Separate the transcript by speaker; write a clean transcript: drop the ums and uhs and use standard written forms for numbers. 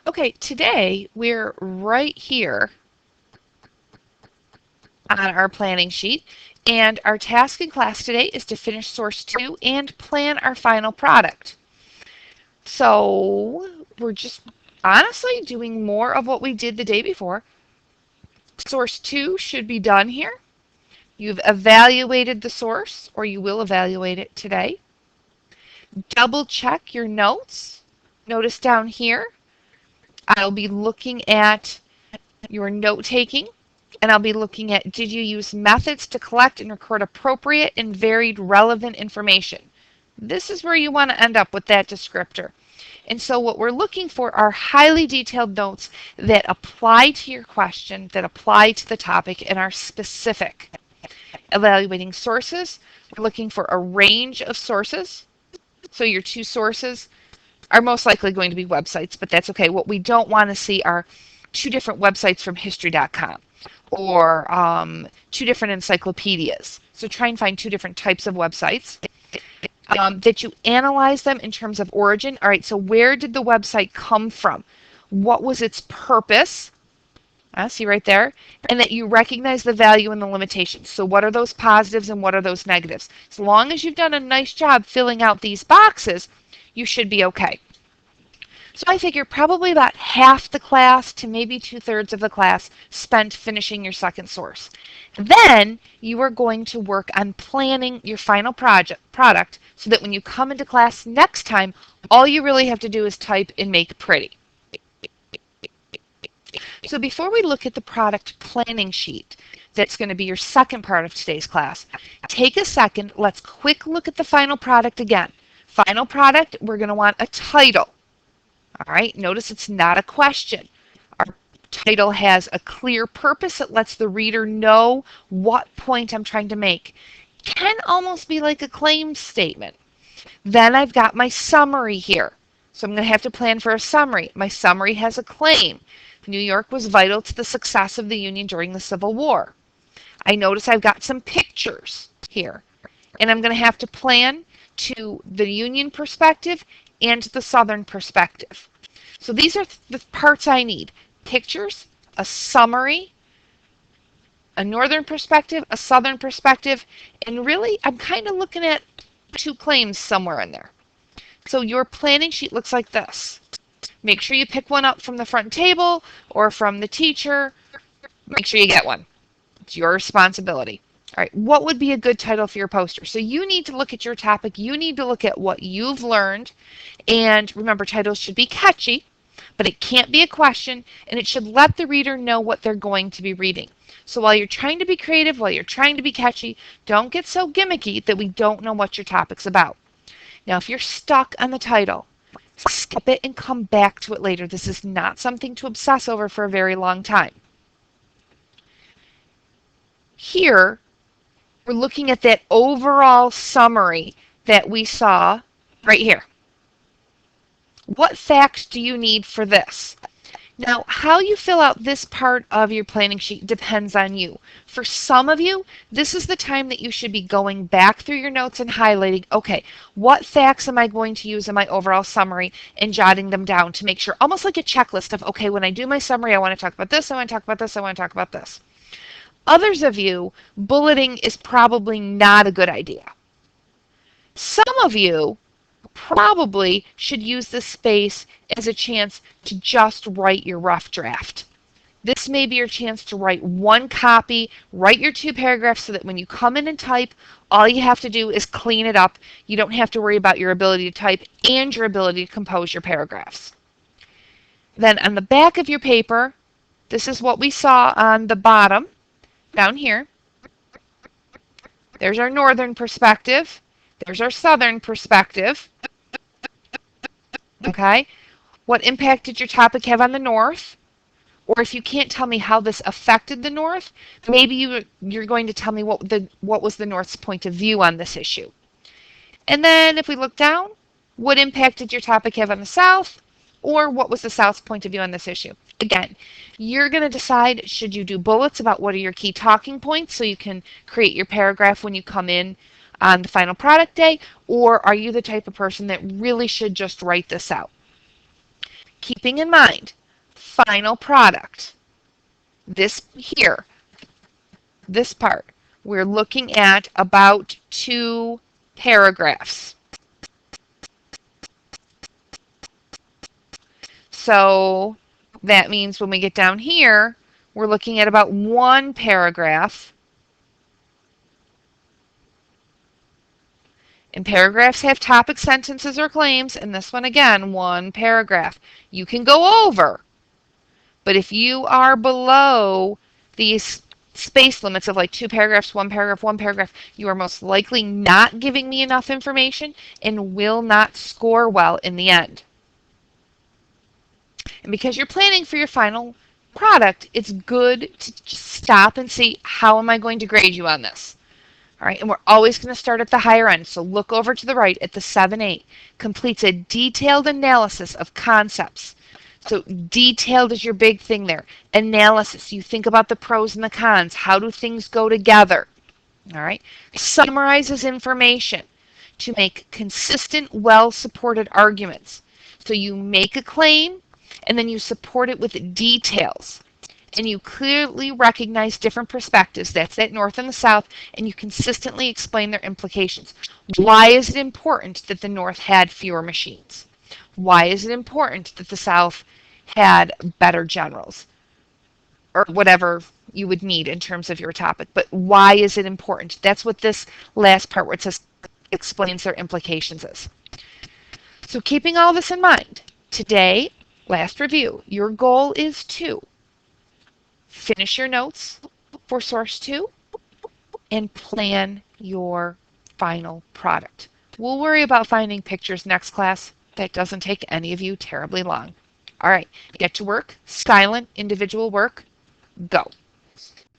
Speaker 1: Okay, today we're right here on our planning sheet, and our task in class today is to finish source 2 and plan our final product. So we're just honestly doing more of what we did the day before. Source 2 should be done here. You've evaluated the source, or you will evaluate it today. Double check your notes. Notice down here, I'll be looking at your note taking, and I'll be looking at, did you use methods to collect and record appropriate and varied relevant information? This is where you want to end up with that descriptor. And so what we're looking for are highly detailed notes that apply to your question, that apply to the topic, and are specific. Evaluating sources, we're looking for a range of sources. So your two sources are most likely going to be websites, but that's okay. What we don't want to see are two different websites from history.com or two different encyclopedias. So try and find two different types of websites. That you analyze them in terms of origin. All right, so where did the website come from? What was its purpose? See right there? And that you recognize the value and the limitations. So what are those positives and what are those negatives? As long as you've done a nice job filling out these boxes, you should be okay. So I figure probably about half the class to maybe 2/3 of the class spent finishing your second source. Then you are going to work on planning your final product so that when you come into class next time, all you really have to do is type and make pretty. So before we look at the product planning sheet, that's going to be your second part of today's class, take a second, let's quick look at the final product again. Final product, we're going to want a title. All right, notice it's not a question. Our title has a clear purpose. It lets the reader know what point I'm trying to make. Can almost be like a claim statement. Then I've got my summary here. So I'm going to have to plan for a summary. My summary has a claim. New York was vital to the success of the Union during the Civil War. I notice I've got some pictures here. And I'm going to have to plan to the Union perspective and the Southern perspective. So these are the parts I need. Pictures, a summary, a Northern perspective, a Southern perspective, and really I'm kind of looking at two claims somewhere in there. So your planning sheet looks like this. Make sure you pick one up from the front table or from the teacher. Make sure you get one. It's your responsibility. All right, what would be a good title for your poster? So you need to look at your topic. You need to look at what you've learned. And remember, titles should be catchy, but it can't be a question, and it should let the reader know what they're going to be reading. So while you're trying to be creative, while you're trying to be catchy, don't get so gimmicky that we don't know what your topic's about. Now, if you're stuck on the title, skip it and come back to it later. This is not something to obsess over for a very long time. Here, we're looking at that overall summary that we saw right here. What facts do you need for this? Now, how you fill out this part of your planning sheet depends on you. For some of you, this is the time that you should be going back through your notes and highlighting, okay, what facts am I going to use in my overall summary and jotting them down to make sure, almost like a checklist of, okay, when I do my summary, I want to talk about this, I want to talk about this, I want to talk about this. Others of you, bulleting is probably not a good idea. Some of you probably should use this space as a chance to just write your rough draft. This may be your chance to write one copy, write your 2 paragraphs so that when you come in and type, all you have to do is clean it up. You don't have to worry about your ability to type and your ability to compose your paragraphs. Then on the back of your paper, this is what we saw on the bottom, down here. There's our Northern perspective. There's our Southern perspective. Okay? What impact did your topic have on the North? Or if you can't tell me how this affected the North, maybe you're going to tell me what was the North's point of view on this issue. And then if we look down, what impact did your topic have on the South? Or what was the South's point of view on this issue? Again, you're going to decide, should you do bullets about what are your key talking points so you can create your paragraph when you come in on the final product day, or are you the type of person that really should just write this out? keeping in mind, final product, this here, this part, we're looking at about 2 paragraphs. So that means when we get down here, we're looking at about 1 paragraph. And paragraphs have topic, sentences, or claims, and this one again, 1 paragraph. You can go over, but if you are below these space limits of like 2 paragraphs, 1 paragraph, 1 paragraph, you are most likely not giving me enough information and will not score well in the end. And because you're planning for your final product, it's good to just stop and see, how am I going to grade you on this? All right, and we're always going to start at the higher end. So look over to the right at the 7-8. Completes a detailed analysis of concepts. So detailed is your big thing there. Analysis, you think about the pros and the cons. How do things go together? All right. Summarizes information to make consistent, well-supported arguments. So you make a claim and then you support it with details. And you clearly recognize different perspectives. That's that North and the South, and you consistently explain their implications. Why is it important that the North had fewer machines? Why is it important that the South had better generals? Or whatever you would need in terms of your topic. But why is it important? That's what this last part where it says explains their implications is. So keeping all this in mind, today, last review, your goal is to finish your notes for source 2 and plan your final product. We'll worry about finding pictures next class. That doesn't take any of you terribly long. All right, get to work. Silent individual work. Go.